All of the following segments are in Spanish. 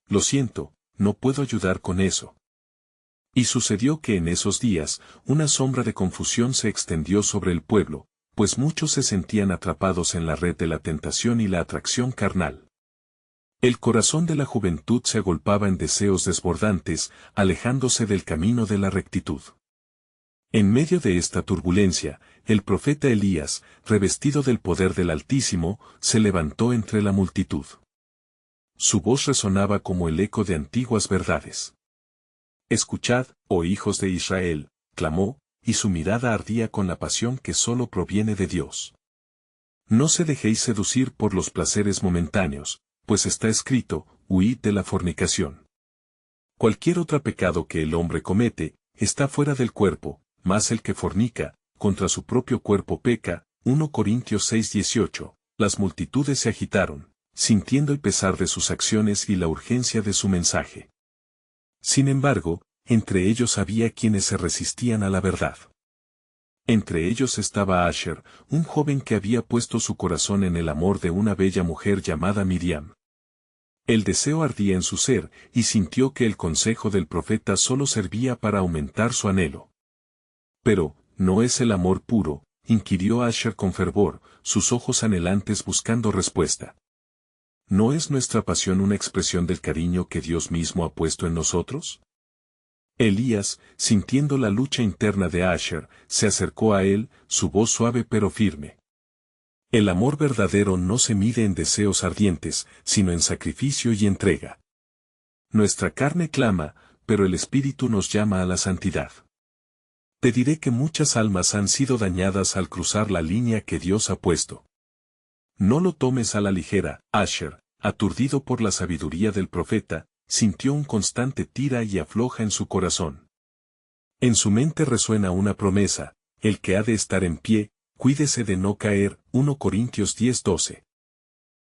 Lo siento, no puedo ayudar con eso. Y sucedió que en esos días, una sombra de confusión se extendió sobre el pueblo, pues muchos se sentían atrapados en la red de la tentación y la atracción carnal. El corazón de la juventud se agolpaba en deseos desbordantes, alejándose del camino de la rectitud. En medio de esta turbulencia, el profeta Elías, revestido del poder del Altísimo, se levantó entre la multitud. Su voz resonaba como el eco de antiguas verdades. Escuchad, oh hijos de Israel, clamó, y su mirada ardía con la pasión que solo proviene de Dios. No se dejéis seducir por los placeres momentáneos, pues está escrito, huid de la fornicación. Cualquier otro pecado que el hombre comete, está fuera del cuerpo, mas el que fornica, contra su propio cuerpo peca. 1 Corintios 6:18. Las multitudes se agitaron, sintiendo el pesar de sus acciones y la urgencia de su mensaje. Sin embargo, entre ellos había quienes se resistían a la verdad. Entre ellos estaba Asher, un joven que había puesto su corazón en el amor de una bella mujer llamada Miriam. El deseo ardía en su ser, y sintió que el consejo del profeta solo servía para aumentar su anhelo. Pero, ¿no es el amor puro?, inquirió Asher con fervor, sus ojos anhelantes buscando respuesta. ¿No es nuestra pasión una expresión del cariño que Dios mismo ha puesto en nosotros? Elías, sintiendo la lucha interna de Asher, se acercó a él, su voz suave pero firme. El amor verdadero no se mide en deseos ardientes, sino en sacrificio y entrega. Nuestra carne clama, pero el Espíritu nos llama a la santidad. Te diré que muchas almas han sido dañadas al cruzar la línea que Dios ha puesto. No lo tomes a la ligera. Asher, aturdido por la sabiduría del profeta, sintió un constante tira y afloja en su corazón. En su mente resuena una promesa: el que ha de estar en pie, cuídese de no caer. 1 Corintios 10:12.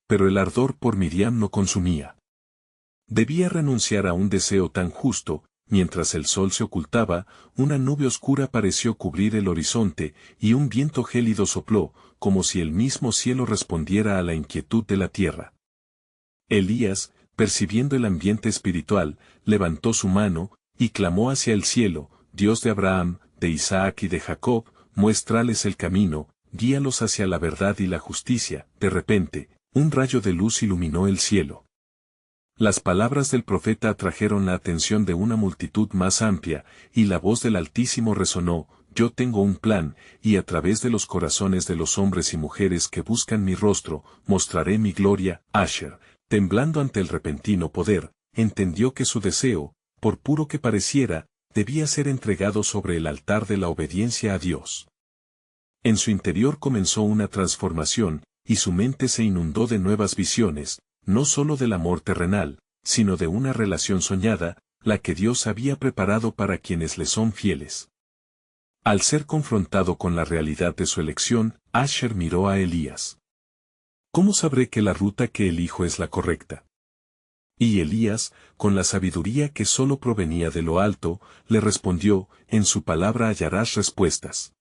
Pero el ardor por Miriam no consumía. Debía renunciar a un deseo tan justo. Mientras el sol se ocultaba, una nube oscura pareció cubrir el horizonte, y un viento gélido sopló, como si el mismo cielo respondiera a la inquietud de la tierra. Elías, percibiendo el ambiente espiritual, levantó su mano, y clamó hacia el cielo: Dios de Abraham, de Isaac y de Jacob, muéstrales el camino, guíalos hacia la verdad y la justicia. De repente, un rayo de luz iluminó el cielo. Las palabras del profeta atrajeron la atención de una multitud más amplia, y la voz del Altísimo resonó: yo tengo un plan, y a través de los corazones de los hombres y mujeres que buscan mi rostro, mostraré mi gloria. Asher, temblando ante el repentino poder, entendió que su deseo, por puro que pareciera, debía ser entregado sobre el altar de la obediencia a Dios. En su interior comenzó una transformación, y su mente se inundó de nuevas visiones, no solo del amor terrenal, sino de una relación soñada, la que Dios había preparado para quienes le son fieles. Al ser confrontado con la realidad de su elección, Asher miró a Elías. ¿Cómo sabré que la ruta que elijo es la correcta? Y Elías, con la sabiduría que solo provenía de lo alto, le respondió: en su palabra hallarás respuestas.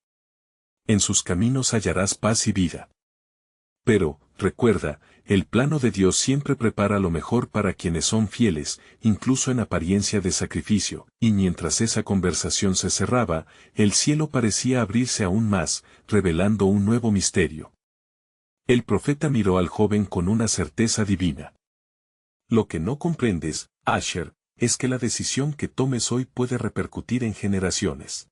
En sus caminos hallarás paz y vida. Pero, recuerda, el plano de Dios siempre prepara lo mejor para quienes son fieles, incluso en apariencia de sacrificio. Y mientras esa conversación se cerraba, el cielo parecía abrirse aún más, revelando un nuevo misterio. El profeta miró al joven con una certeza divina. Lo que no comprendes, Asher, es que la decisión que tomes hoy puede repercutir en generaciones.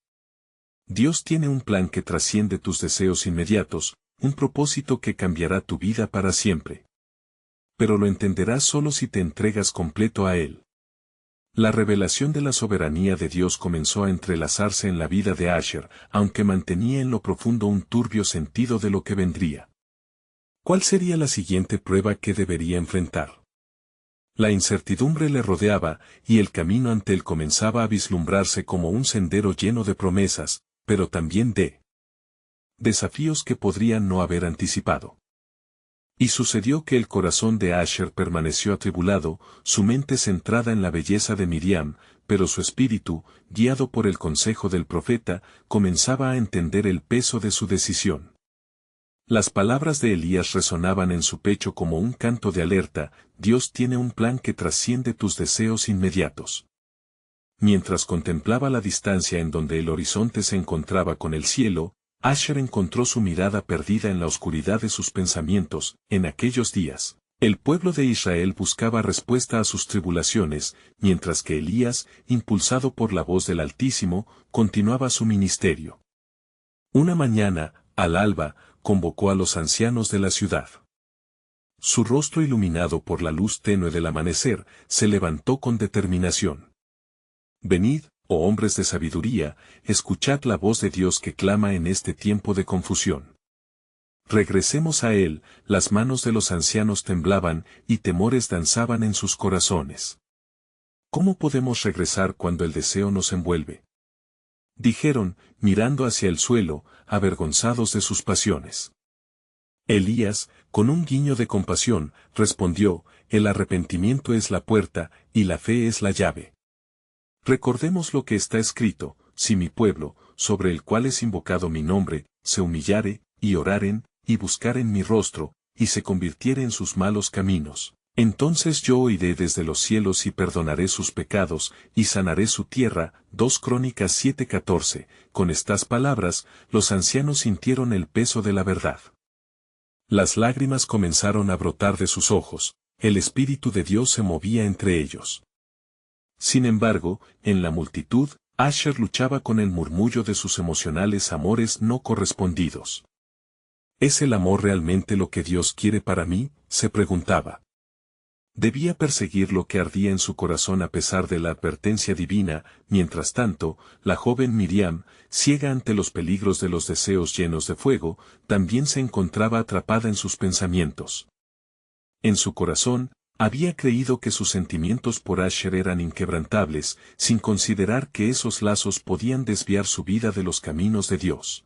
Dios tiene un plan que trasciende tus deseos inmediatos, un propósito que cambiará tu vida para siempre. Pero lo entenderás solo si te entregas completo a Él. La revelación de la soberanía de Dios comenzó a entrelazarse en la vida de Asher, aunque mantenía en lo profundo un turbio sentido de lo que vendría. ¿Cuál sería la siguiente prueba que debería enfrentar? La incertidumbre le rodeaba, y el camino ante él comenzaba a vislumbrarse como un sendero lleno de promesas, pero también de desafíos que podrían no haber anticipado. Y sucedió que el corazón de Asher permaneció atribulado, su mente centrada en la belleza de Miriam, pero su espíritu, guiado por el consejo del profeta, comenzaba a entender el peso de su decisión. Las palabras de Elías resonaban en su pecho como un canto de alerta: Dios tiene un plan que trasciende tus deseos inmediatos. Mientras contemplaba la distancia en donde el horizonte se encontraba con el cielo, Asher encontró su mirada perdida en la oscuridad de sus pensamientos. En aquellos días, el pueblo de Israel buscaba respuesta a sus tribulaciones, mientras que Elías, impulsado por la voz del Altísimo, continuaba su ministerio. Una mañana, al alba, convocó a los ancianos de la ciudad. Su rostro iluminado por la luz tenue del amanecer, se levantó con determinación. Venid, oh hombres de sabiduría, escuchad la voz de Dios que clama en este tiempo de confusión. Regresemos a Él. Las manos de los ancianos temblaban, y temores danzaban en sus corazones. ¿Cómo podemos regresar cuando el deseo nos envuelve?, dijeron, mirando hacia el suelo, avergonzados de sus pasiones. Elías, con un guiño de compasión, respondió: el arrepentimiento es la puerta, y la fe es la llave. Recordemos lo que está escrito: si mi pueblo, sobre el cual es invocado mi nombre, se humillare, y oraren, y buscaren mi rostro, y se convirtiere en sus malos caminos, entonces yo oiré desde los cielos y perdonaré sus pecados, y sanaré su tierra. 2 Crónicas 7:14. Con estas palabras, los ancianos sintieron el peso de la verdad. Las lágrimas comenzaron a brotar de sus ojos, el Espíritu de Dios se movía entre ellos. Sin embargo, en la multitud, Asher luchaba con el murmullo de sus emocionales amores no correspondidos. ¿Es el amor realmente lo que Dios quiere para mí?, se preguntaba. Debía perseguir lo que ardía en su corazón a pesar de la advertencia divina. Mientras tanto, la joven Miriam, ciega ante los peligros de los deseos llenos de fuego, también se encontraba atrapada en sus pensamientos. En su corazón, había creído que sus sentimientos por Asher eran inquebrantables, sin considerar que esos lazos podían desviar su vida de los caminos de Dios.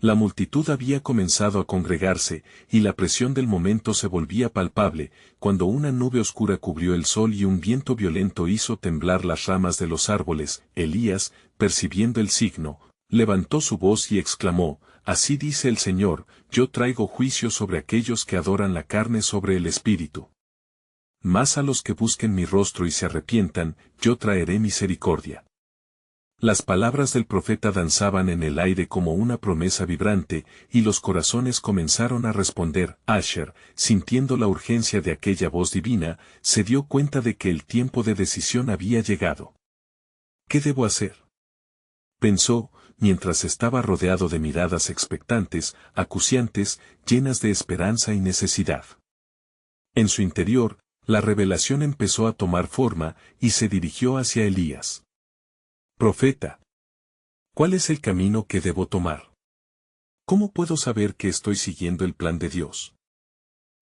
La multitud había comenzado a congregarse, y la presión del momento se volvía palpable, cuando una nube oscura cubrió el sol y un viento violento hizo temblar las ramas de los árboles. Elías, percibiendo el signo, levantó su voz y exclamó: así dice el Señor, yo traigo juicio sobre aquellos que adoran la carne sobre el espíritu. Mas a los que busquen mi rostro y se arrepientan, yo traeré misericordia. Las palabras del profeta danzaban en el aire como una promesa vibrante, y los corazones comenzaron a responder. Asher, sintiendo la urgencia de aquella voz divina, se dio cuenta de que el tiempo de decisión había llegado. ¿Qué debo hacer?, pensó, mientras estaba rodeado de miradas expectantes, acuciantes, llenas de esperanza y necesidad. En su interior, la revelación empezó a tomar forma, y se dirigió hacia Elías. Profeta, ¿cuál es el camino que debo tomar? ¿Cómo puedo saber que estoy siguiendo el plan de Dios?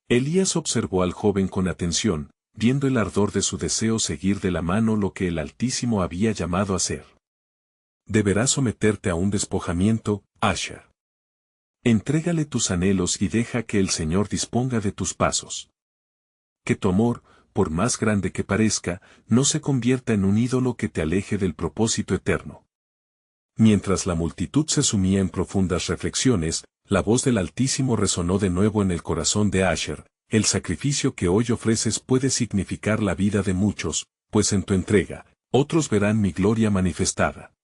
Elías observó al joven con atención, viendo el ardor de su deseo seguir de la mano lo que el Altísimo había llamado a hacer. Deberás someterte a un despojamiento, Asher. Entrégale tus anhelos y deja que el Señor disponga de tus pasos. Que tu amor, por más grande que parezca, no se convierta en un ídolo que te aleje del propósito eterno. Mientras la multitud se sumía en profundas reflexiones, la voz del Altísimo resonó de nuevo en el corazón de Asher: el sacrificio que hoy ofreces puede significar la vida de muchos, pues en tu entrega, otros verán mi gloria manifestada.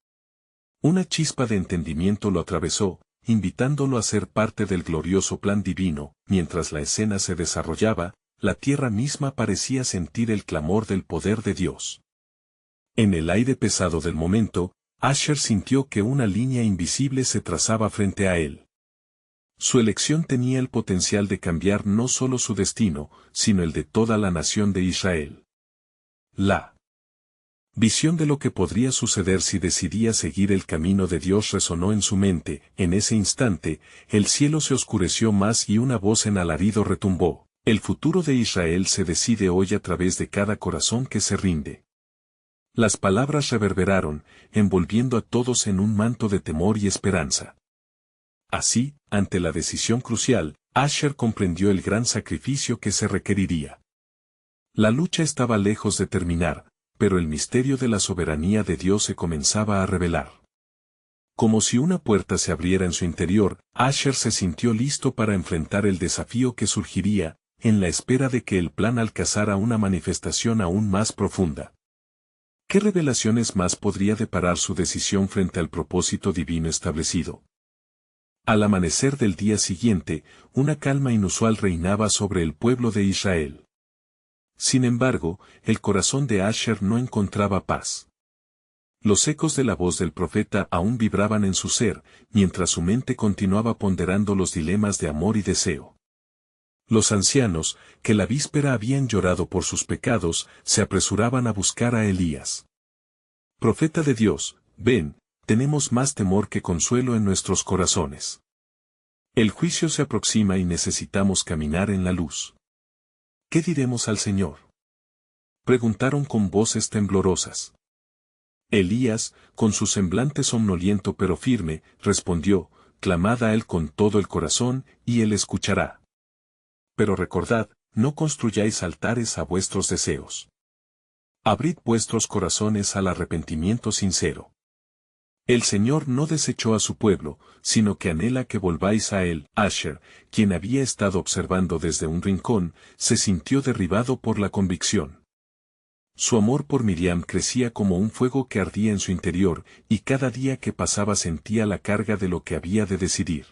Una chispa de entendimiento lo atravesó, invitándolo a ser parte del glorioso plan divino. Mientras la escena se desarrollaba, la tierra misma parecía sentir el clamor del poder de Dios. En el aire pesado del momento, Asher sintió que una línea invisible se trazaba frente a él. Su elección tenía el potencial de cambiar no solo su destino, sino el de toda la nación de Israel. La visión de lo que podría suceder si decidía seguir el camino de Dios resonó en su mente. En ese instante, el cielo se oscureció más y una voz en alarido retumbó: el futuro de Israel se decide hoy a través de cada corazón que se rinde. Las palabras reverberaron, envolviendo a todos en un manto de temor y esperanza. Así, ante la decisión crucial, Asher comprendió el gran sacrificio que se requeriría. La lucha estaba lejos de terminar, pero el misterio de la soberanía de Dios se comenzaba a revelar. Como si una puerta se abriera en su interior, Asher se sintió listo para enfrentar el desafío que surgiría, en la espera de que el plan alcanzara una manifestación aún más profunda. ¿Qué revelaciones más podría deparar su decisión frente al propósito divino establecido? Al amanecer del día siguiente, una calma inusual reinaba sobre el pueblo de Israel. Sin embargo, el corazón de Asher no encontraba paz. Los ecos de la voz del profeta aún vibraban en su ser, mientras su mente continuaba ponderando los dilemas de amor y deseo. Los ancianos, que la víspera habían llorado por sus pecados, se apresuraban a buscar a Elías. Profeta de Dios, ven, tenemos más temor que consuelo en nuestros corazones. El juicio se aproxima y necesitamos caminar en la luz. ¿Qué diremos al Señor? Preguntaron con voces temblorosas. Elías, con su semblante somnoliento pero firme, respondió, clamad a Él con todo el corazón, y Él escuchará. Pero recordad, no construyáis altares a vuestros deseos. Abrid vuestros corazones al arrepentimiento sincero. El Señor no desechó a su pueblo, sino que anhela que volváis a Él. Asher, quien había estado observando desde un rincón, se sintió derribado por la convicción. Su amor por Miriam crecía como un fuego que ardía en su interior, y cada día que pasaba sentía la carga de lo que había de decidir.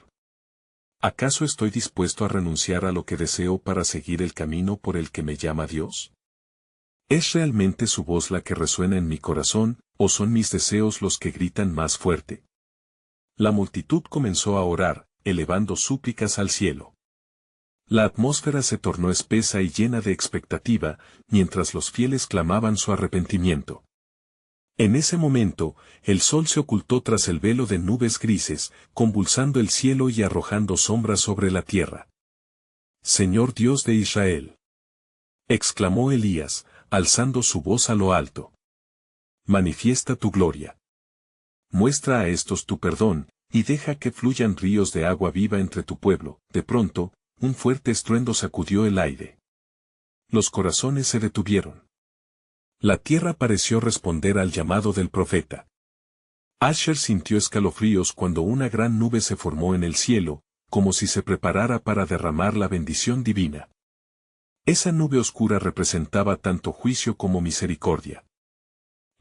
¿Acaso estoy dispuesto a renunciar a lo que deseo para seguir el camino por el que me llama Dios? ¿Es realmente su voz la que resuena en mi corazón, o son mis deseos los que gritan más fuerte? La multitud comenzó a orar, elevando súplicas al cielo. La atmósfera se tornó espesa y llena de expectativa, mientras los fieles clamaban su arrepentimiento. En ese momento, el sol se ocultó tras el velo de nubes grises, convulsando el cielo y arrojando sombras sobre la tierra. Señor Dios de Israel, exclamó Elías, alzando su voz a lo alto. Manifiesta tu gloria. Muestra a estos tu perdón, y deja que fluyan ríos de agua viva entre tu pueblo. De pronto, un fuerte estruendo sacudió el aire. Los corazones se detuvieron. La tierra pareció responder al llamado del profeta. Asher sintió escalofríos cuando una gran nube se formó en el cielo, como si se preparara para derramar la bendición divina. Esa nube oscura representaba tanto juicio como misericordia.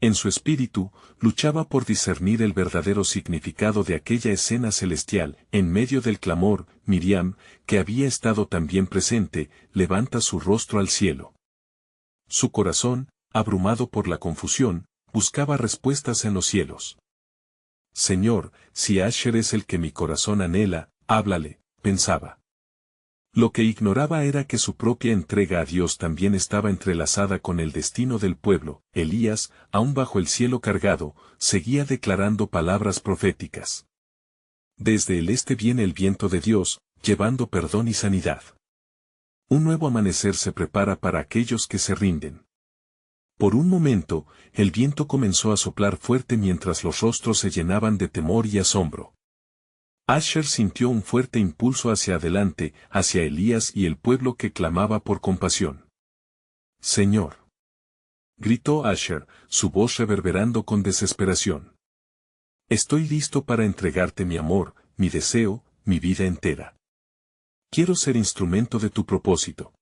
En su espíritu, luchaba por discernir el verdadero significado de aquella escena celestial. En medio del clamor, Miriam, que había estado también presente, levanta su rostro al cielo. Su corazón, abrumado por la confusión, buscaba respuestas en los cielos. Señor, si Asher es el que mi corazón anhela, háblale, pensaba. Lo que ignoraba era que su propia entrega a Dios también estaba entrelazada con el destino del pueblo. Elías, aún bajo el cielo cargado, seguía declarando palabras proféticas. Desde el este viene el viento de Dios, llevando perdón y sanidad. Un nuevo amanecer se prepara para aquellos que se rinden. Por un momento, el viento comenzó a soplar fuerte mientras los rostros se llenaban de temor y asombro. Asher sintió un fuerte impulso hacia adelante, hacia Elías y el pueblo que clamaba por compasión. Señor, gritó Asher, su voz reverberando con desesperación. Estoy listo para entregarte mi amor, mi deseo, mi vida entera. Quiero ser instrumento de tu propósito.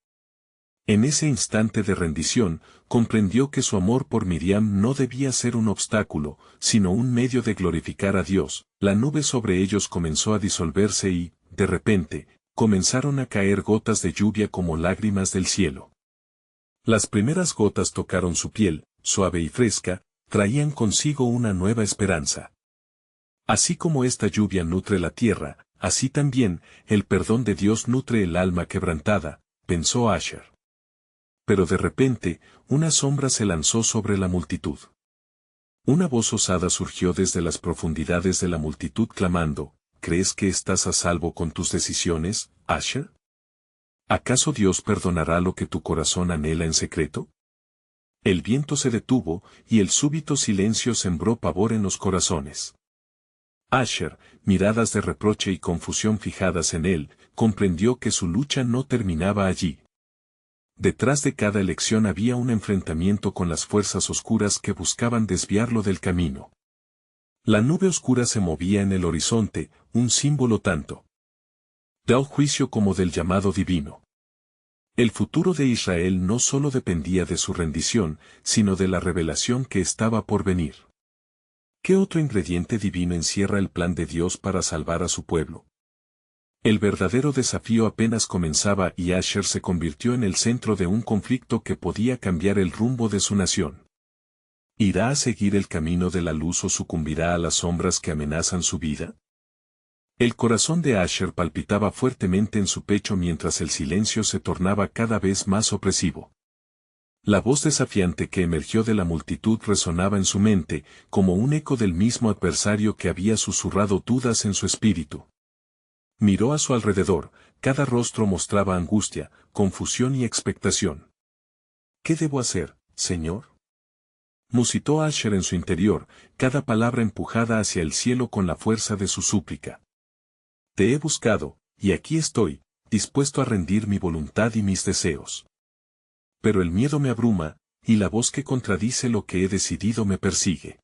En ese instante de rendición, comprendió que su amor por Miriam no debía ser un obstáculo, sino un medio de glorificar a Dios. La nube sobre ellos comenzó a disolverse y, de repente, comenzaron a caer gotas de lluvia como lágrimas del cielo. Las primeras gotas tocaron su piel, suave y fresca, traían consigo una nueva esperanza. Así como esta lluvia nutre la tierra, así también, el perdón de Dios nutre el alma quebrantada, pensó Asher. Pero de repente, una sombra se lanzó sobre la multitud. Una voz osada surgió desde las profundidades de la multitud clamando, ¿crees que estás a salvo con tus decisiones, Asher? ¿Acaso Dios perdonará lo que tu corazón anhela en secreto? El viento se detuvo, y el súbito silencio sembró pavor en los corazones. Asher, miradas de reproche y confusión fijadas en él, comprendió que su lucha no terminaba allí. Detrás de cada elección había un enfrentamiento con las fuerzas oscuras que buscaban desviarlo del camino. La nube oscura se movía en el horizonte, un símbolo tanto del juicio como del llamado divino. El futuro de Israel no solo dependía de su rendición, sino de la revelación que estaba por venir. ¿Qué otro ingrediente divino encierra el plan de Dios para salvar a su pueblo? El verdadero desafío apenas comenzaba y Asher se convirtió en el centro de un conflicto que podía cambiar el rumbo de su nación. ¿Irá a seguir el camino de la luz o sucumbirá a las sombras que amenazan su vida? El corazón de Asher palpitaba fuertemente en su pecho mientras el silencio se tornaba cada vez más opresivo. La voz desafiante que emergió de la multitud resonaba en su mente, como un eco del mismo adversario que había susurrado dudas en su espíritu. Miró a su alrededor, cada rostro mostraba angustia, confusión y expectación. ¿Qué debo hacer, Señor? Musitó Asher en su interior, cada palabra empujada hacia el cielo con la fuerza de su súplica. Te he buscado, y aquí estoy, dispuesto a rendir mi voluntad y mis deseos. Pero el miedo me abruma, y la voz que contradice lo que he decidido me persigue.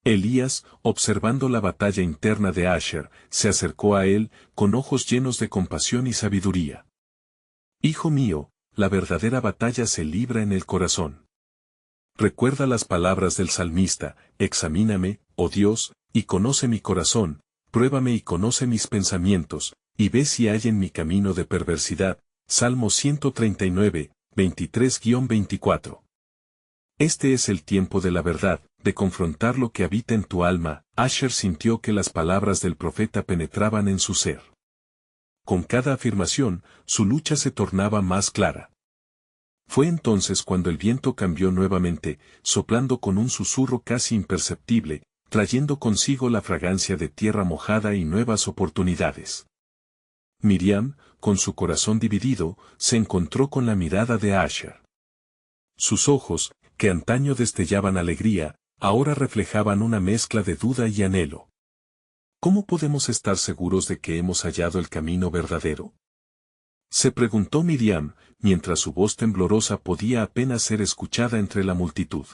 Elías, observando la batalla interna de Asher, se acercó a él, con ojos llenos de compasión y sabiduría. Hijo mío, la verdadera batalla se libra en el corazón. Recuerda las palabras del salmista, examíname, oh Dios, y conoce mi corazón, pruébame y conoce mis pensamientos, y ve si hay en mi camino de perversidad. Salmo 139, 23-24. Este es el tiempo de la verdad, de confrontar lo que habita en tu alma. Asher sintió que las palabras del profeta penetraban en su ser. Con cada afirmación, su lucha se tornaba más clara. Fue entonces cuando el viento cambió nuevamente, soplando con un susurro casi imperceptible, trayendo consigo la fragancia de tierra mojada y nuevas oportunidades. Miriam, con su corazón dividido, se encontró con la mirada de Asher. Sus ojos, que antaño destellaban alegría, ahora reflejaban una mezcla de duda y anhelo. ¿Cómo podemos estar seguros de que hemos hallado el camino verdadero? Se preguntó Miriam, mientras su voz temblorosa podía apenas ser escuchada entre la multitud.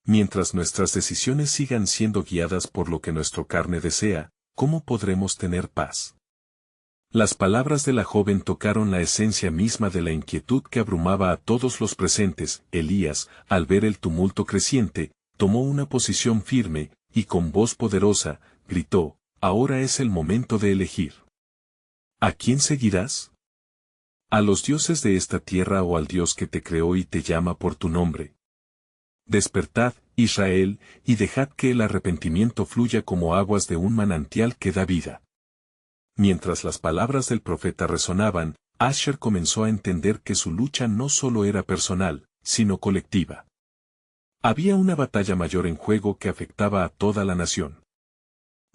Mientras nuestras decisiones sigan siendo guiadas por lo que nuestra carne desea, ¿cómo podremos tener paz? Las palabras de la joven tocaron la esencia misma de la inquietud que abrumaba a todos los presentes. Elías, al ver el tumulto creciente, tomó una posición firme, y con voz poderosa, gritó, «Ahora es el momento de elegir. ¿A quién seguirás? ¿A los dioses de esta tierra o al Dios que te creó y te llama por tu nombre? Despertad, Israel, y dejad que el arrepentimiento fluya como aguas de un manantial que da vida». Mientras las palabras del profeta resonaban, Asher comenzó a entender que su lucha no solo era personal, sino colectiva. Había una batalla mayor en juego que afectaba a toda la nación.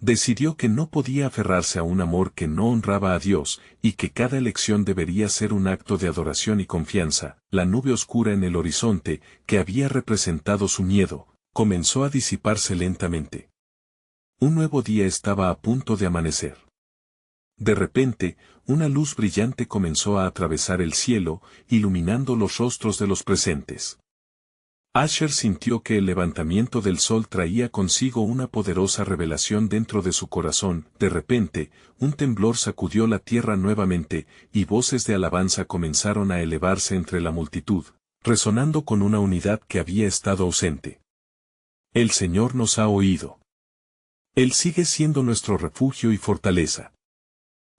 Decidió que no podía aferrarse a un amor que no honraba a Dios, y que cada elección debería ser un acto de adoración y confianza. La nube oscura en el horizonte, que había representado su miedo, comenzó a disiparse lentamente. Un nuevo día estaba a punto de amanecer. De repente, una luz brillante comenzó a atravesar el cielo, iluminando los rostros de los presentes. Asher sintió que el levantamiento del sol traía consigo una poderosa revelación dentro de su corazón. De repente, un temblor sacudió la tierra nuevamente, y voces de alabanza comenzaron a elevarse entre la multitud, resonando con una unidad que había estado ausente. El Señor nos ha oído. Él sigue siendo nuestro refugio y fortaleza.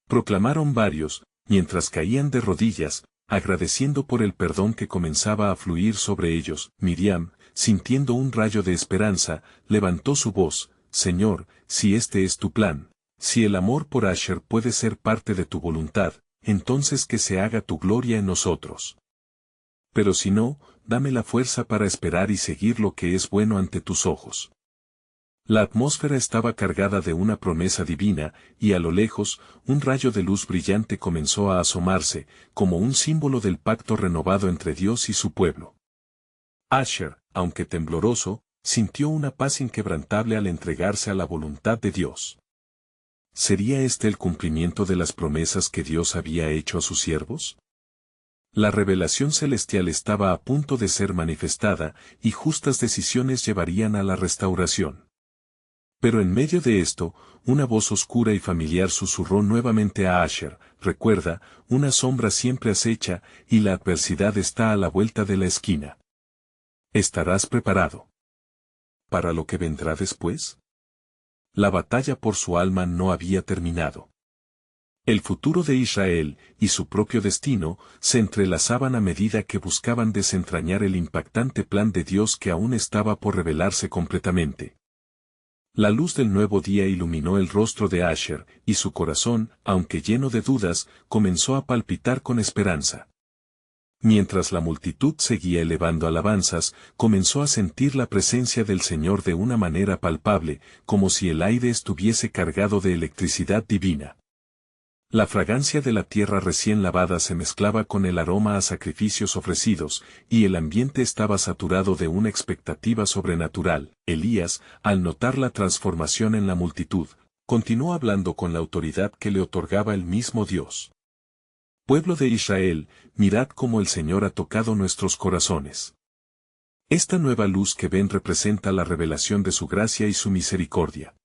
Proclamaron varios, mientras caían de rodillas, agradeciendo por el perdón que comenzaba a fluir sobre ellos. Miriam, sintiendo un rayo de esperanza, levantó su voz, «Señor, si este es tu plan, si el amor por Asher puede ser parte de tu voluntad, entonces que se haga tu gloria en nosotros. Pero si no, dame la fuerza para esperar y seguir lo que es bueno ante tus ojos». La atmósfera estaba cargada de una promesa divina, y a lo lejos, un rayo de luz brillante comenzó a asomarse, como un símbolo del pacto renovado entre Dios y su pueblo. Asher, aunque tembloroso, sintió una paz inquebrantable al entregarse a la voluntad de Dios. ¿Sería este el cumplimiento de las promesas que Dios había hecho a sus siervos? La revelación celestial estaba a punto de ser manifestada, y justas decisiones llevarían a la restauración. Pero en medio de esto, una voz oscura y familiar susurró nuevamente a Asher: recuerda, una sombra siempre acecha, y la adversidad está a la vuelta de la esquina. ¿Estarás preparado para lo que vendrá después? La batalla por su alma no había terminado. El futuro de Israel y su propio destino se entrelazaban a medida que buscaban desentrañar el impactante plan de Dios que aún estaba por revelarse completamente. La luz del nuevo día iluminó el rostro de Asher, y su corazón, aunque lleno de dudas, comenzó a palpitar con esperanza. Mientras la multitud seguía elevando alabanzas, comenzó a sentir la presencia del Señor de una manera palpable, como si el aire estuviese cargado de electricidad divina. La fragancia de la tierra recién lavada se mezclaba con el aroma a sacrificios ofrecidos, y el ambiente estaba saturado de una expectativa sobrenatural. Elías, al notar la transformación en la multitud, continuó hablando con la autoridad que le otorgaba el mismo Dios. Pueblo de Israel, mirad cómo el Señor ha tocado nuestros corazones. Esta nueva luz que ven representa la revelación de su gracia y su misericordia.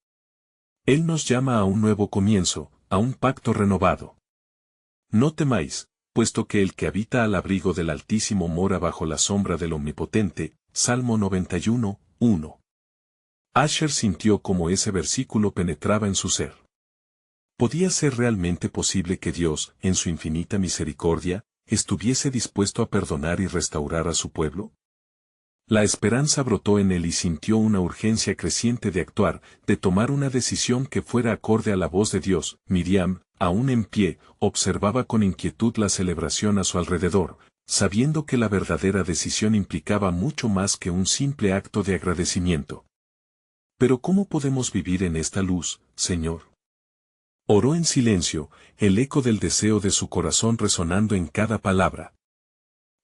Él nos llama a un nuevo comienzo, a un pacto renovado. No temáis, puesto que el que habita al abrigo del Altísimo mora bajo la sombra del Omnipotente. Salmo 91, 1. Asher sintió como ese versículo penetraba en su ser. ¿Podía ser realmente posible que Dios, en su infinita misericordia, estuviese dispuesto a perdonar y restaurar a su pueblo? La esperanza brotó en él y sintió una urgencia creciente de actuar, de tomar una decisión que fuera acorde a la voz de Dios. Miriam, aún en pie, observaba con inquietud la celebración a su alrededor, sabiendo que la verdadera decisión implicaba mucho más que un simple acto de agradecimiento. Pero ¿cómo podemos vivir en esta luz, Señor? Oró en silencio, el eco del deseo de su corazón resonando en cada palabra.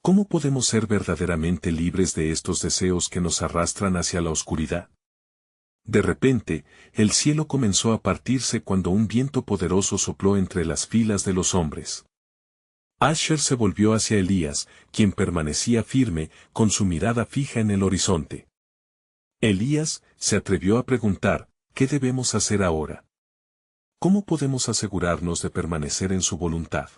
¿Cómo podemos ser verdaderamente libres de estos deseos que nos arrastran hacia la oscuridad? De repente, el cielo comenzó a partirse cuando un viento poderoso sopló entre las filas de los hombres. Asher se volvió hacia Elías, quien permanecía firme, con su mirada fija en el horizonte. Elías se atrevió a preguntar: ¿qué debemos hacer ahora? ¿Cómo podemos asegurarnos de permanecer en su voluntad?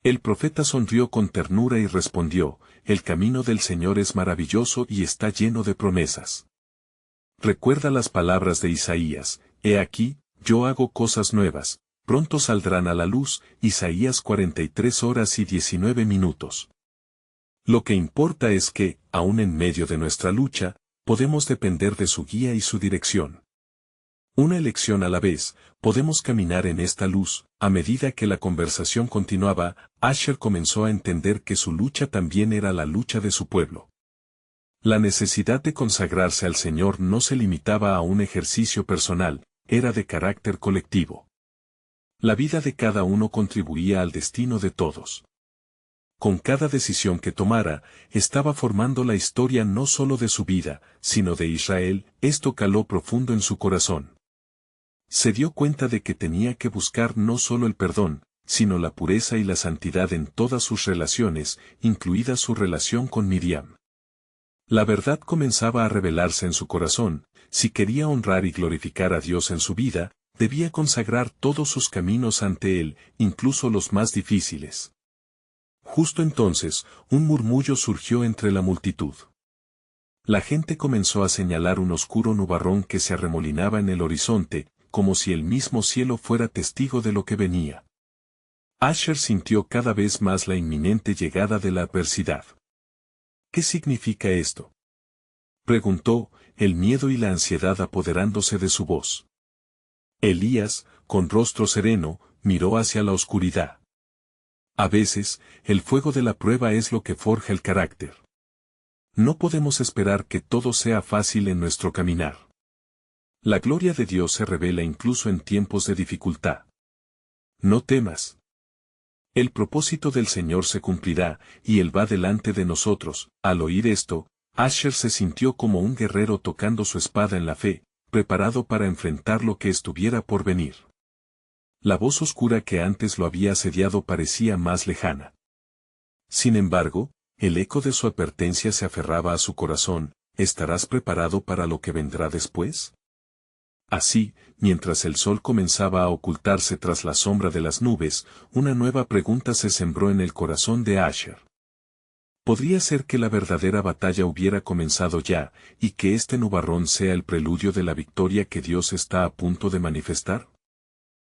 El profeta sonrió con ternura y respondió: el camino del Señor es maravilloso y está lleno de promesas. Recuerda las palabras de Isaías: he aquí, yo hago cosas nuevas, pronto saldrán a la luz. Isaías 43:19. Lo que importa es que, aun en medio de nuestra lucha, podemos depender de su guía y su dirección. Una elección a la vez, podemos caminar en esta luz. A medida que la conversación continuaba, Asher comenzó a entender que su lucha también era la lucha de su pueblo. La necesidad de consagrarse al Señor no se limitaba a un ejercicio personal, era de carácter colectivo. La vida de cada uno contribuía al destino de todos. Con cada decisión que tomara, estaba formando la historia no solo de su vida, sino de Israel. Esto caló profundo en su corazón. Se dio cuenta de que tenía que buscar no solo el perdón, sino la pureza y la santidad en todas sus relaciones, incluida su relación con Miriam. La verdad comenzaba a revelarse en su corazón: si quería honrar y glorificar a Dios en su vida, debía consagrar todos sus caminos ante Él, incluso los más difíciles. Justo entonces, un murmullo surgió entre la multitud. La gente comenzó a señalar un oscuro nubarrón que se arremolinaba en el horizonte, como si el mismo cielo fuera testigo de lo que venía. Asher sintió cada vez más la inminente llegada de la adversidad. ¿Qué significa esto?, preguntó, el miedo y la ansiedad apoderándose de su voz. Elías, con rostro sereno, miró hacia la oscuridad. A veces, el fuego de la prueba es lo que forja el carácter. No podemos esperar que todo sea fácil en nuestro caminar. La gloria de Dios se revela incluso en tiempos de dificultad. No temas. El propósito del Señor se cumplirá, y Él va delante de nosotros. Al oír esto, Asher se sintió como un guerrero tocando su espada en la fe, preparado para enfrentar lo que estuviera por venir. La voz oscura que antes lo había asediado parecía más lejana. Sin embargo, el eco de su advertencia se aferraba a su corazón: ¿estarás preparado para lo que vendrá después? Así, mientras el sol comenzaba a ocultarse tras la sombra de las nubes, una nueva pregunta se sembró en el corazón de Asher. ¿Podría ser que la verdadera batalla hubiera comenzado ya, y que este nubarrón sea el preludio de la victoria que Dios está a punto de manifestar?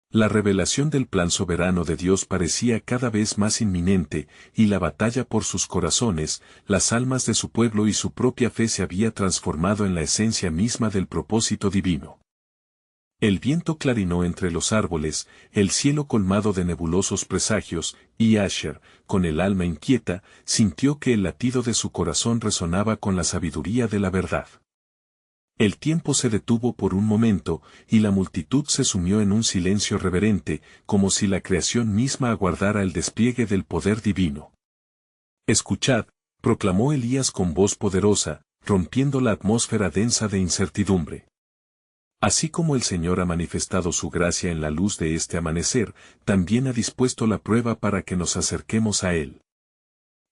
La revelación del plan soberano de Dios parecía cada vez más inminente, y la batalla por sus corazones, las almas de su pueblo y su propia fe se había transformado en la esencia misma del propósito divino. El viento clarinó entre los árboles, el cielo colmado de nebulosos presagios, y Asher, con el alma inquieta, sintió que el latido de su corazón resonaba con la sabiduría de la verdad. El tiempo se detuvo por un momento, y la multitud se sumió en un silencio reverente, como si la creación misma aguardara el despliegue del poder divino. «Escuchad», proclamó Elías con voz poderosa, rompiendo la atmósfera densa de incertidumbre. Así como el Señor ha manifestado su gracia en la luz de este amanecer, también ha dispuesto la prueba para que nos acerquemos a Él.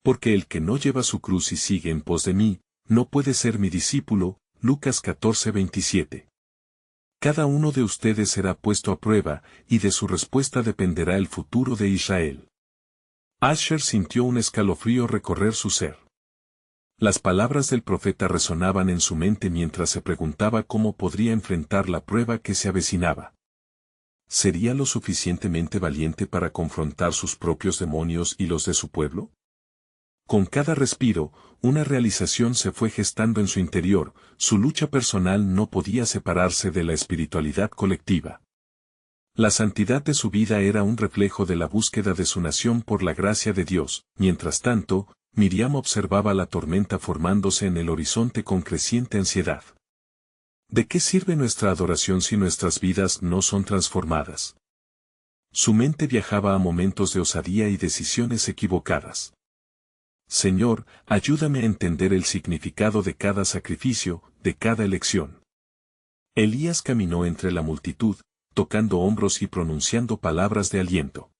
Porque el que no lleva su cruz y sigue en pos de mí, no puede ser mi discípulo. Lucas 14:27. Cada uno de ustedes será puesto a prueba, y de su respuesta dependerá el futuro de Israel. Asher sintió un escalofrío recorrer su ser. Las palabras del profeta resonaban en su mente mientras se preguntaba cómo podría enfrentar la prueba que se avecinaba. ¿Sería lo suficientemente valiente para confrontar sus propios demonios y los de su pueblo? Con cada respiro, una realización se fue gestando en su interior, su lucha personal no podía separarse de la espiritualidad colectiva. La santidad de su vida era un reflejo de la búsqueda de su nación por la gracia de Dios. Mientras tanto, Miriam observaba la tormenta formándose en el horizonte con creciente ansiedad. ¿De qué sirve nuestra adoración si nuestras vidas no son transformadas? Su mente viajaba a momentos de osadía y decisiones equivocadas. Señor, ayúdame a entender el significado de cada sacrificio, de cada elección. Elías caminó entre la multitud, tocando hombros y pronunciando palabras de aliento.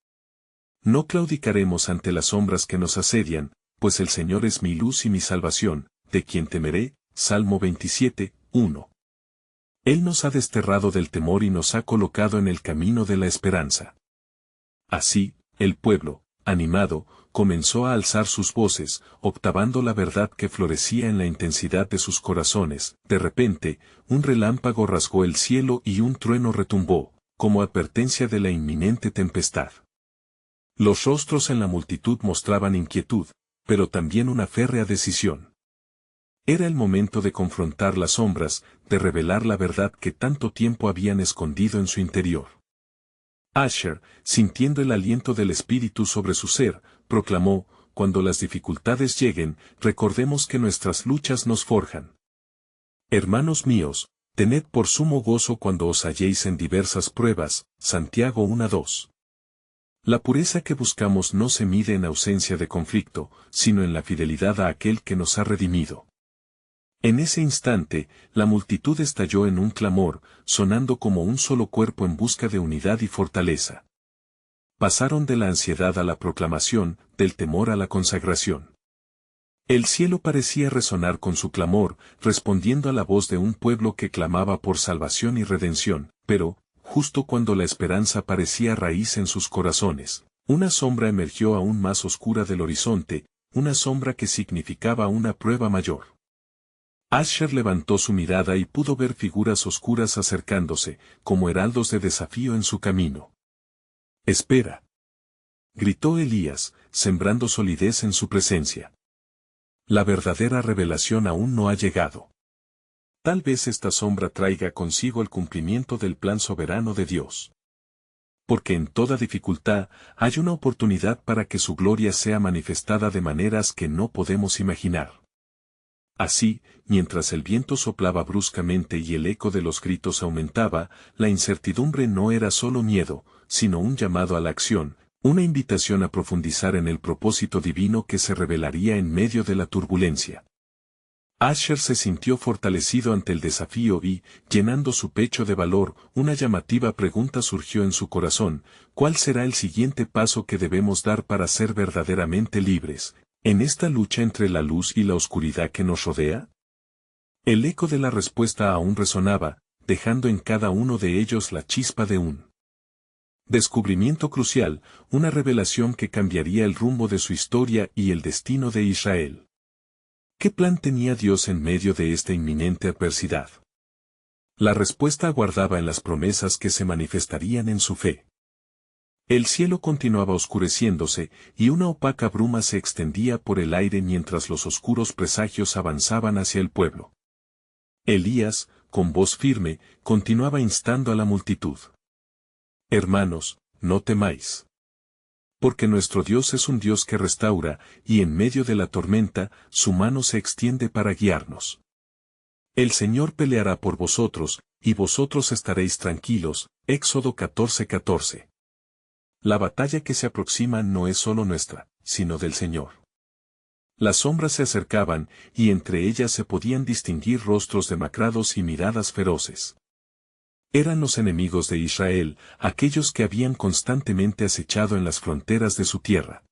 No claudicaremos ante las sombras que nos asedian, pues el Señor es mi luz y mi salvación, de quien temeré. Salmo 27, 1. Él nos ha desterrado del temor y nos ha colocado en el camino de la esperanza. Así, el pueblo, animado, comenzó a alzar sus voces, octavando la verdad que florecía en la intensidad de sus corazones. De repente, un relámpago rasgó el cielo y un trueno retumbó, como advertencia de la inminente tempestad. Los rostros en la multitud mostraban inquietud, pero también una férrea decisión. Era el momento de confrontar las sombras, de revelar la verdad que tanto tiempo habían escondido en su interior. Asher, sintiendo el aliento del Espíritu sobre su ser, proclamó: cuando las dificultades lleguen, recordemos que nuestras luchas nos forjan. Hermanos míos, tened por sumo gozo cuando os halléis en diversas pruebas. Santiago 1:2. La pureza que buscamos no se mide en ausencia de conflicto, sino en la fidelidad a aquel que nos ha redimido. En ese instante, la multitud estalló en un clamor, sonando como un solo cuerpo en busca de unidad y fortaleza. Pasaron de la ansiedad a la proclamación, del temor a la consagración. El cielo parecía resonar con su clamor, respondiendo a la voz de un pueblo que clamaba por salvación y redención, pero, justo cuando la esperanza parecía raíz en sus corazones, una sombra emergió aún más oscura del horizonte, una sombra que significaba una prueba mayor. Asher levantó su mirada y pudo ver figuras oscuras acercándose, como heraldos de desafío en su camino. «Espera», gritó Elías, sembrando solidez en su presencia. La verdadera revelación aún no ha llegado. Tal vez esta sombra traiga consigo el cumplimiento del plan soberano de Dios. Porque en toda dificultad hay una oportunidad para que su gloria sea manifestada de maneras que no podemos imaginar. Así, mientras el viento soplaba bruscamente y el eco de los gritos aumentaba, la incertidumbre no era solo miedo, sino un llamado a la acción, una invitación a profundizar en el propósito divino que se revelaría en medio de la turbulencia. Asher se sintió fortalecido ante el desafío y, llenando su pecho de valor, una llamativa pregunta surgió en su corazón: ¿cuál será el siguiente paso que debemos dar para ser verdaderamente libres, en esta lucha entre la luz y la oscuridad que nos rodea? El eco de la respuesta aún resonaba: dejando en cada uno de ellos la chispa de un descubrimiento crucial, una revelación que cambiaría el rumbo de su historia y el destino de Israel. ¿Qué plan tenía Dios en medio de esta inminente adversidad? La respuesta aguardaba en las promesas que se manifestarían en su fe. El cielo continuaba oscureciéndose, y una opaca bruma se extendía por el aire mientras los oscuros presagios avanzaban hacia el pueblo. Elías, con voz firme, continuaba instando a la multitud. Hermanos, no temáis. Porque nuestro Dios es un Dios que restaura, y en medio de la tormenta, su mano se extiende para guiarnos. El Señor peleará por vosotros, y vosotros estaréis tranquilos. Éxodo 14:14. La batalla que se aproxima no es solo nuestra, sino del Señor. Las sombras se acercaban, y entre ellas se podían distinguir rostros demacrados y miradas feroces. Eran los enemigos de Israel, aquellos que habían constantemente acechado en las fronteras de su tierra.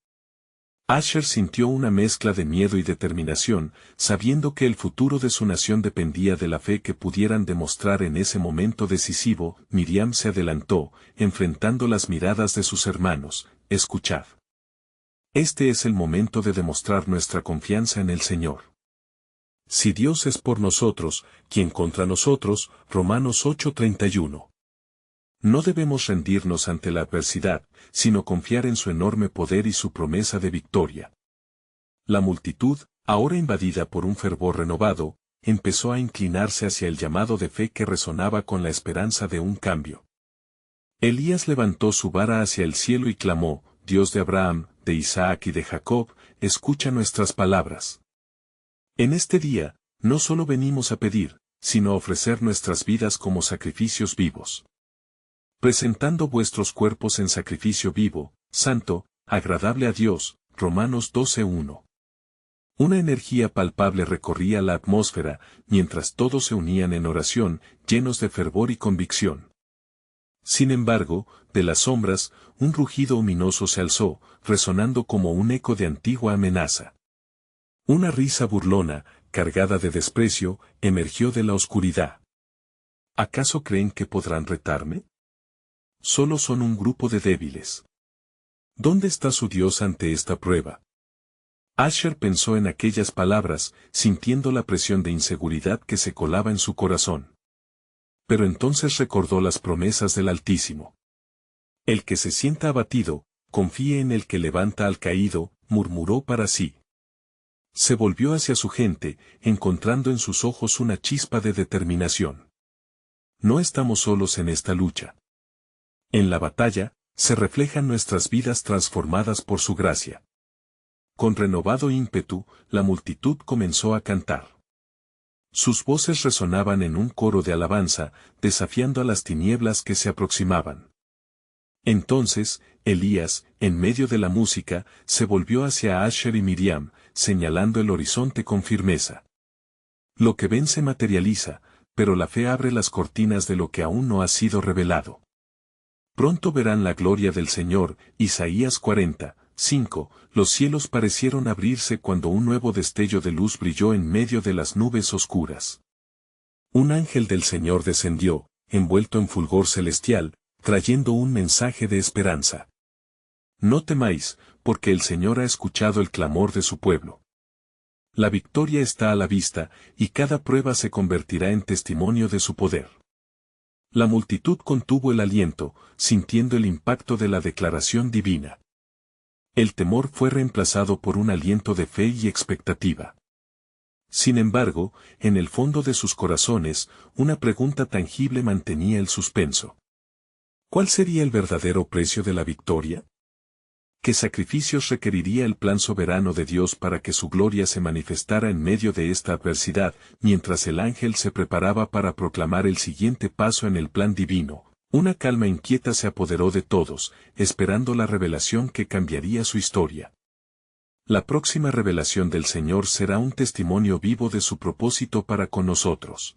Asher sintió una mezcla de miedo y determinación, sabiendo que el futuro de su nación dependía de la fe que pudieran demostrar en ese momento decisivo. Miriam se adelantó, enfrentando las miradas de sus hermanos. Escuchad. Este es el momento de demostrar nuestra confianza en el Señor. Si Dios es por nosotros, ¿quién contra nosotros? Romanos 8:31. No debemos rendirnos ante la adversidad, sino confiar en su enorme poder y su promesa de victoria. La multitud, ahora invadida por un fervor renovado, empezó a inclinarse hacia el llamado de fe que resonaba con la esperanza de un cambio. Elías levantó su vara hacia el cielo y clamó: Dios de Abraham, de Isaac y de Jacob, escucha nuestras palabras. En este día, no solo venimos a pedir, sino a ofrecer nuestras vidas como sacrificios vivos. Presentando vuestros cuerpos en sacrificio vivo, santo, agradable a Dios. Romanos 12:1. Una energía palpable recorría la atmósfera, mientras todos se unían en oración, llenos de fervor y convicción. Sin embargo, de las sombras, un rugido ominoso se alzó, resonando como un eco de antigua amenaza. Una risa burlona, cargada de desprecio, emergió de la oscuridad. ¿Acaso creen que podrán retarme? Solo son un grupo de débiles. ¿Dónde está su Dios ante esta prueba? Asher pensó en aquellas palabras, sintiendo la presión de inseguridad que se colaba en su corazón. Pero entonces recordó las promesas del Altísimo. El que se sienta abatido, confíe en el que levanta al caído, murmuró para sí. Se volvió hacia su gente, encontrando en sus ojos una chispa de determinación. No estamos solos en esta lucha. En la batalla, se reflejan nuestras vidas transformadas por su gracia. Con renovado ímpetu, la multitud comenzó a cantar. Sus voces resonaban en un coro de alabanza, desafiando a las tinieblas que se aproximaban. Entonces, Elías, en medio de la música, se volvió hacia Asher y Miriam, señalando el horizonte con firmeza. Lo que ven se materializa, pero la fe abre las cortinas de lo que aún no ha sido revelado. Pronto verán la gloria del Señor. Isaías 40:5. Los cielos parecieron abrirse cuando un nuevo destello de luz brilló en medio de las nubes oscuras. Un ángel del Señor descendió, envuelto en fulgor celestial, trayendo un mensaje de esperanza. No temáis, porque el Señor ha escuchado el clamor de su pueblo. La victoria está a la vista, y cada prueba se convertirá en testimonio de su poder. La multitud contuvo el aliento, sintiendo el impacto de la declaración divina. El temor fue reemplazado por un aliento de fe y expectativa. Sin embargo, en el fondo de sus corazones, una pregunta tangible mantenía el suspenso. ¿Cuál sería el verdadero precio de la victoria? ¿Qué sacrificios requeriría el plan soberano de Dios para que su gloria se manifestara en medio de esta adversidad, mientras el ángel se preparaba para proclamar el siguiente paso en el plan divino? Una calma inquieta se apoderó de todos, esperando la revelación que cambiaría su historia. La próxima revelación del Señor será un testimonio vivo de su propósito para con nosotros.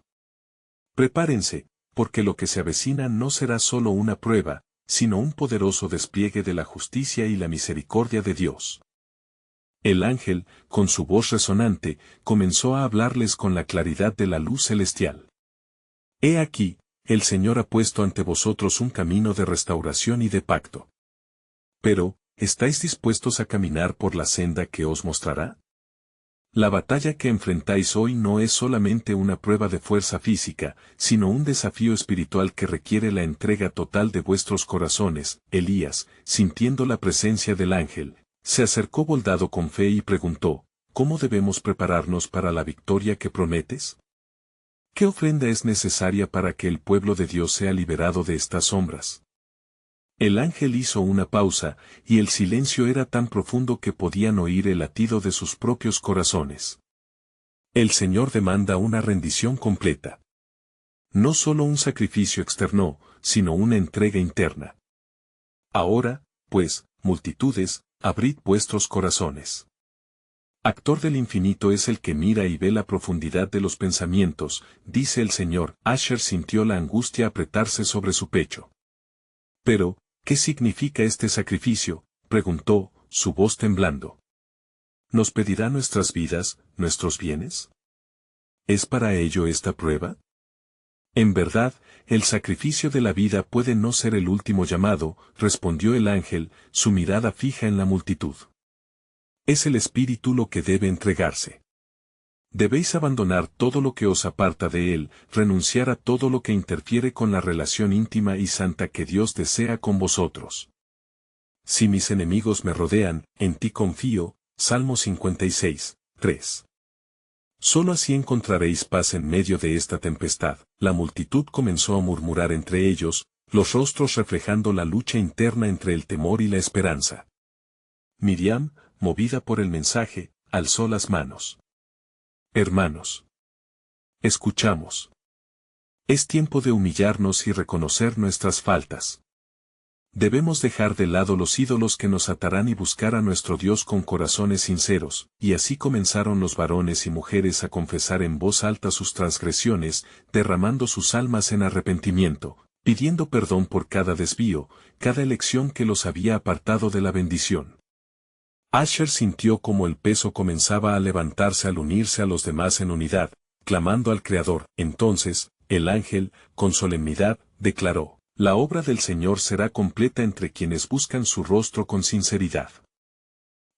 Prepárense, porque lo que se avecina no será solo una prueba, sino un poderoso despliegue de la justicia y la misericordia de Dios. El ángel, con su voz resonante, comenzó a hablarles con la claridad de la luz celestial. He aquí, el Señor ha puesto ante vosotros un camino de restauración y de pacto. Pero, ¿estáis dispuestos a caminar por la senda que os mostrará? La batalla que enfrentáis hoy no es solamente una prueba de fuerza física, sino un desafío espiritual que requiere la entrega total de vuestros corazones. Elías, sintiendo la presencia del ángel, se acercó boldado con fe y preguntó, ¿cómo debemos prepararnos para la victoria que prometes? ¿Qué ofrenda es necesaria para que el pueblo de Dios sea liberado de estas sombras? El ángel hizo una pausa, y el silencio era tan profundo que podían oír el latido de sus propios corazones. El Señor demanda una rendición completa. No solo un sacrificio externo, sino una entrega interna. Ahora, pues, multitudes, abrid vuestros corazones. Actor del infinito es el que mira y ve la profundidad de los pensamientos, dice el Señor. Asher sintió la angustia apretarse sobre su pecho. Pero, ¿qué significa este sacrificio?, preguntó, su voz temblando. ¿Nos pedirá nuestras vidas, nuestros bienes? ¿Es para ello esta prueba? En verdad, el sacrificio de la vida puede no ser el último llamado, respondió el ángel, su mirada fija en la multitud. Es el Espíritu lo que debe entregarse. Debéis abandonar todo lo que os aparta de Él, renunciar a todo lo que interfiere con la relación íntima y santa que Dios desea con vosotros. Si mis enemigos me rodean, en ti confío. Salmo 56, 3. Solo así encontraréis paz en medio de esta tempestad. La multitud comenzó a murmurar entre ellos, los rostros reflejando la lucha interna entre el temor y la esperanza. Miriam, movida por el mensaje, alzó las manos. Hermanos, escuchamos. Es tiempo de humillarnos y reconocer nuestras faltas. Debemos dejar de lado los ídolos que nos atarán y buscar a nuestro Dios con corazones sinceros, y así comenzaron los varones y mujeres a confesar en voz alta sus transgresiones, derramando sus almas en arrepentimiento, pidiendo perdón por cada desvío, cada elección que los había apartado de la bendición. Asher sintió como el peso comenzaba a levantarse al unirse a los demás en unidad, clamando al Creador. Entonces, el ángel, con solemnidad, declaró: la obra del Señor será completa entre quienes buscan su rostro con sinceridad.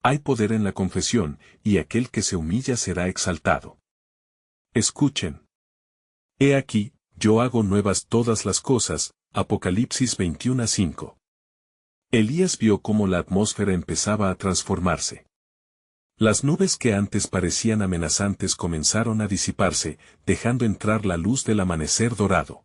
Hay poder en la confesión, y aquel que se humilla será exaltado. Escuchen. He aquí, yo hago nuevas todas las cosas. Apocalipsis 21:5. Elías vio cómo la atmósfera empezaba a transformarse. Las nubes que antes parecían amenazantes comenzaron a disiparse, dejando entrar la luz del amanecer dorado.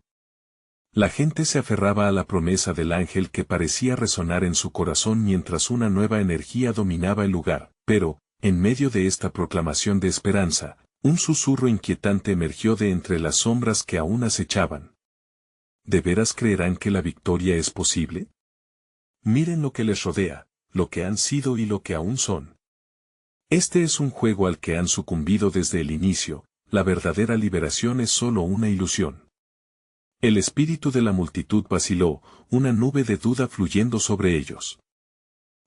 La gente se aferraba a la promesa del ángel que parecía resonar en su corazón mientras una nueva energía dominaba el lugar, pero, en medio de esta proclamación de esperanza, un susurro inquietante emergió de entre las sombras que aún acechaban. ¿De veras creerán que la victoria es posible? Miren lo que les rodea, lo que han sido y lo que aún son. Este es un juego al que han sucumbido desde el inicio. La verdadera liberación es solo una ilusión. El espíritu de la multitud vaciló, una nube de duda fluyendo sobre ellos.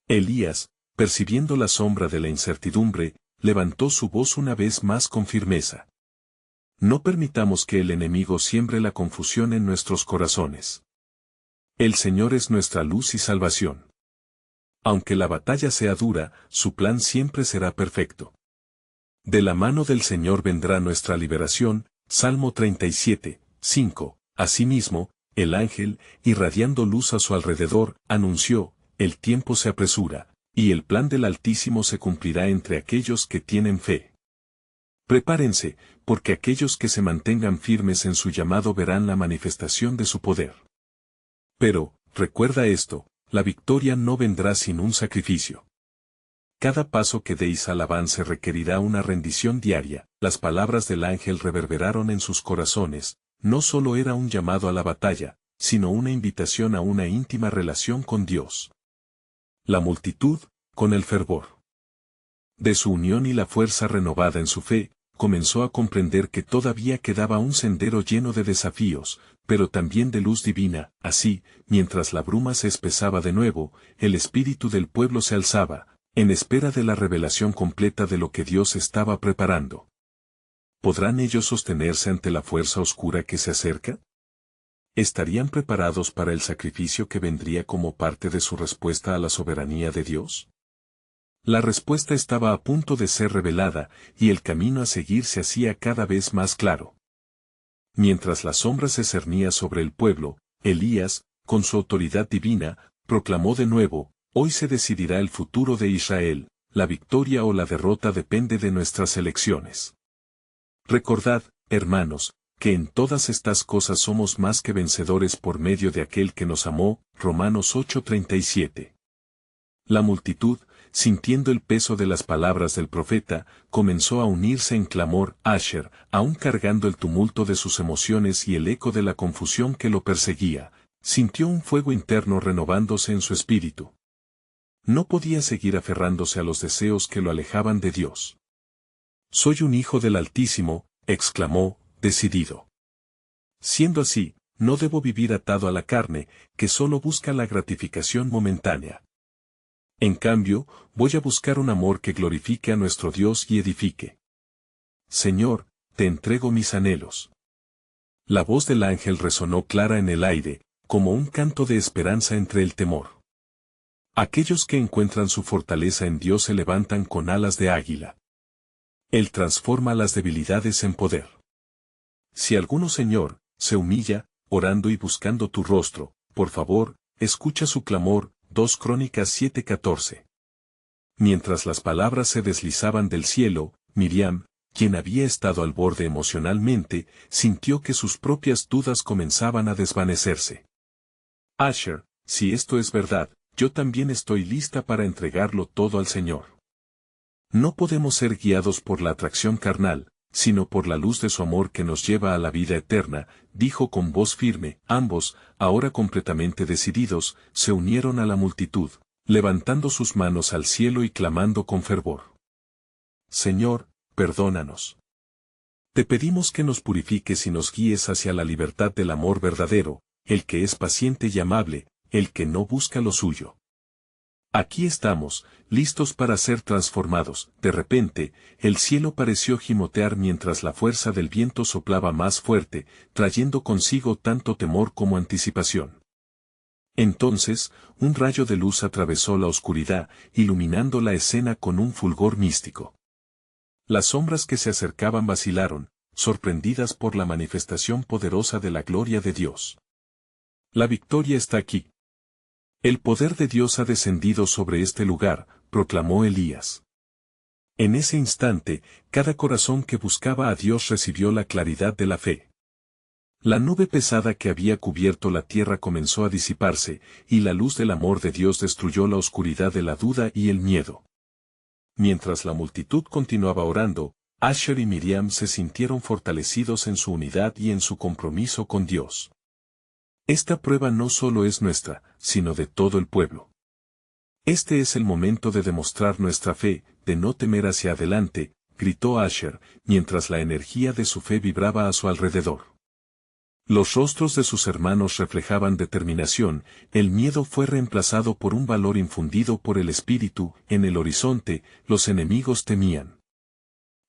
Elías, percibiendo la sombra de la incertidumbre, levantó su voz una vez más con firmeza. No permitamos que el enemigo siembre la confusión en nuestros corazones. El Señor es nuestra luz y salvación. Aunque la batalla sea dura, su plan siempre será perfecto. De la mano del Señor vendrá nuestra liberación. Salmo 37, 5. Asimismo, el ángel, irradiando luz a su alrededor, anunció: el tiempo se apresura, y el plan del Altísimo se cumplirá entre aquellos que tienen fe. Prepárense, porque aquellos que se mantengan firmes en su llamado verán la manifestación de su poder. Pero, recuerda esto, la victoria no vendrá sin un sacrificio. Cada paso que deis al avance requerirá una rendición diaria. Las palabras del ángel reverberaron en sus corazones. No solo era un llamado a la batalla, sino una invitación a una íntima relación con Dios. La multitud, con el fervor de su unión y la fuerza renovada en su fe, comenzó a comprender que todavía quedaba un sendero lleno de desafíos, pero también de luz divina. Así, mientras la bruma se espesaba de nuevo, el espíritu del pueblo se alzaba, en espera de la revelación completa de lo que Dios estaba preparando. ¿Podrán ellos sostenerse ante la fuerza oscura que se acerca? ¿estarían preparados para el sacrificio que vendría como parte de su respuesta a la soberanía de Dios? La respuesta estaba a punto de ser revelada, y el camino a seguir se hacía cada vez más claro. Mientras la sombra se cernía sobre el pueblo, Elías, con su autoridad divina, proclamó de nuevo: hoy se decidirá el futuro de Israel, la victoria o la derrota depende de nuestras elecciones. Recordad, hermanos, que en todas estas cosas somos más que vencedores por medio de aquel que nos amó. Romanos 8:37. La multitud, sintiendo el peso de las palabras del profeta, comenzó a unirse en clamor. Asher, aún cargando el tumulto de sus emociones y el eco de la confusión que lo perseguía, sintió un fuego interno renovándose en su espíritu. No podía seguir aferrándose a los deseos que lo alejaban de Dios. Soy un hijo del Altísimo, exclamó, decidido. Siendo así, no debo vivir atado a la carne, que solo busca la gratificación momentánea. En cambio, voy a buscar un amor que glorifique a nuestro Dios y edifique. Señor, te entrego mis anhelos. La voz del ángel resonó clara en el aire, como un canto de esperanza entre el temor. Aquellos que encuentran su fortaleza en Dios se levantan con alas de águila. Él transforma las debilidades en poder. Si alguno, Señor, se humilla, orando y buscando tu rostro, por favor, escucha su clamor. 2 Crónicas 7:14. Mientras las palabras se deslizaban del cielo, Miriam, quien había estado al borde emocionalmente, sintió que sus propias dudas comenzaban a desvanecerse. Asher, si esto es verdad, yo también estoy lista para entregarlo todo al Señor. No podemos ser guiados por la atracción carnal, sino por la luz de su amor que nos lleva a la vida eterna, dijo con voz firme. Ambos, ahora completamente decididos, se unieron a la multitud, levantando sus manos al cielo y clamando con fervor. Señor, perdónanos. Te pedimos que nos purifiques y nos guíes hacia la libertad del amor verdadero, el que es paciente y amable, el que no busca lo suyo. Aquí estamos, listos para ser transformados. De repente, el cielo pareció gimotear mientras la fuerza del viento soplaba más fuerte, trayendo consigo tanto temor como anticipación. Entonces, un rayo de luz atravesó la oscuridad, iluminando la escena con un fulgor místico. Las sombras que se acercaban vacilaron, sorprendidas por la manifestación poderosa de la gloria de Dios. La victoria está aquí. El poder de Dios ha descendido sobre este lugar, proclamó Elías. En ese instante, cada corazón que buscaba a Dios recibió la claridad de la fe. La nube pesada que había cubierto la tierra comenzó a disiparse, y la luz del amor de Dios destruyó la oscuridad de la duda y el miedo. Mientras la multitud continuaba orando, Asher y Miriam se sintieron fortalecidos en su unidad y en su compromiso con Dios. Esta prueba no solo es nuestra, sino de todo el pueblo. Este es el momento de demostrar nuestra fe, de no temer hacia adelante, gritó Asher, mientras la energía de su fe vibraba a su alrededor. Los rostros de sus hermanos reflejaban determinación, el miedo fue reemplazado por un valor infundido por el Espíritu. En el horizonte, los enemigos temían.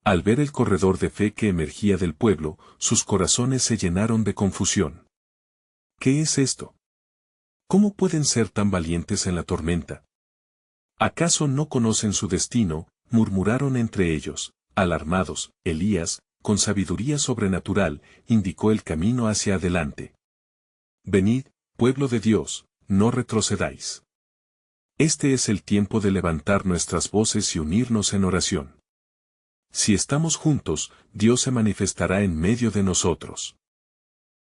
Al ver el corredor de fe que emergía del pueblo, sus corazones se llenaron de confusión. ¿Qué es esto? ¿Cómo pueden ser tan valientes en la tormenta? ¿Acaso no conocen su destino? Murmuraron entre ellos. Alarmados, Elías, con sabiduría sobrenatural, indicó el camino hacia adelante. Venid, pueblo de Dios, no retrocedáis. Este es el tiempo de levantar nuestras voces y unirnos en oración. Si estamos juntos, Dios se manifestará en medio de nosotros.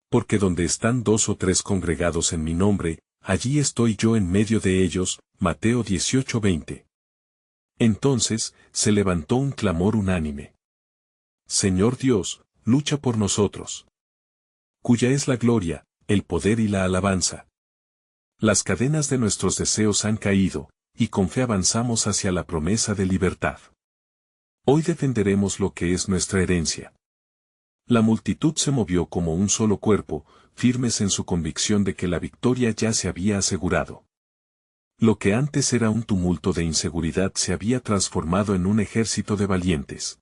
Porque donde están 2 o 3 congregados en mi nombre, allí estoy yo en medio de ellos. Mateo 18:20. Entonces, se levantó un clamor unánime. Señor Dios, lucha por nosotros. Cuya es la gloria, el poder y la alabanza. Las cadenas de nuestros deseos han caído, y con fe avanzamos hacia la promesa de libertad. Hoy defenderemos lo que es nuestra herencia. La multitud se movió como un solo cuerpo, firmes en su convicción de que la victoria ya se había asegurado. Lo que antes era un tumulto de inseguridad se había transformado en un ejército de valientes.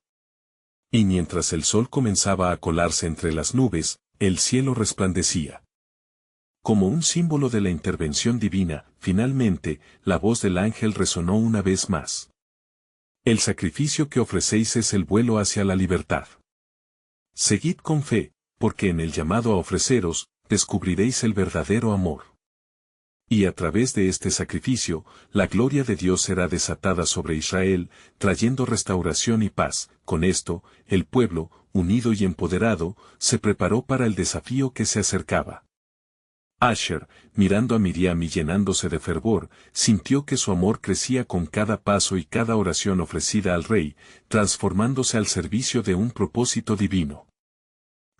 Y mientras el sol comenzaba a colarse entre las nubes, el cielo resplandecía. Como un símbolo de la intervención divina, finalmente, la voz del ángel resonó una vez más. El sacrificio que ofrecéis es el vuelo hacia la libertad. Seguid con fe, porque en el llamado a ofreceros, descubriréis el verdadero amor. Y a través de este sacrificio, la gloria de Dios será desatada sobre Israel, trayendo restauración y paz. Con esto, el pueblo, unido y empoderado, se preparó para el desafío que se acercaba. Asher, mirando a Miriam y llenándose de fervor, sintió que su amor crecía con cada paso y cada oración ofrecida al rey, transformándose al servicio de un propósito divino.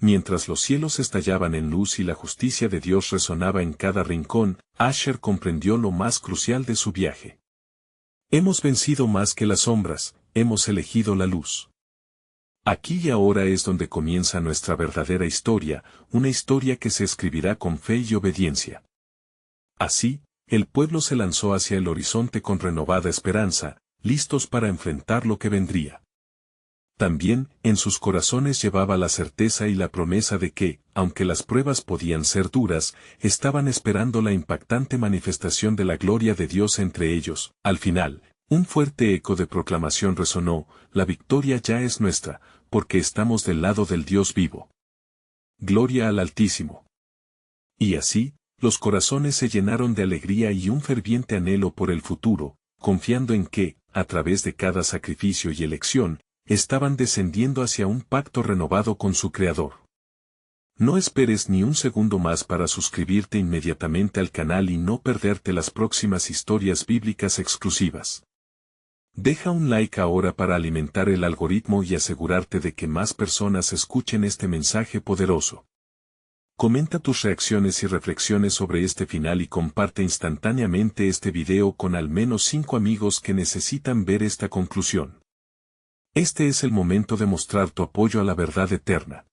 Mientras los cielos estallaban en luz y la justicia de Dios resonaba en cada rincón, Asher comprendió lo más crucial de su viaje. Hemos vencido más que las sombras, hemos elegido la luz. Aquí y ahora es donde comienza nuestra verdadera historia, una historia que se escribirá con fe y obediencia. Así, el pueblo se lanzó hacia el horizonte con renovada esperanza, listos para enfrentar lo que vendría. También, en sus corazones llevaba la certeza y la promesa de que, aunque las pruebas podían ser duras, estaban esperando la impactante manifestación de la gloria de Dios entre ellos. Al final, un fuerte eco de proclamación resonó: la victoria ya es nuestra, porque estamos del lado del Dios vivo. Gloria al Altísimo. Y así, los corazones se llenaron de alegría y un ferviente anhelo por el futuro, confiando en que, a través de cada sacrificio y elección, estaban descendiendo hacia un pacto renovado con su Creador. No esperes ni un segundo más para suscribirte inmediatamente al canal y no perderte las próximas historias bíblicas exclusivas. Deja un like ahora para alimentar el algoritmo y asegurarte de que más personas escuchen este mensaje poderoso. Comenta tus reacciones y reflexiones sobre este final y comparte instantáneamente este video con al menos 5 amigos que necesitan ver esta conclusión. Este es el momento de mostrar tu apoyo a la verdad eterna.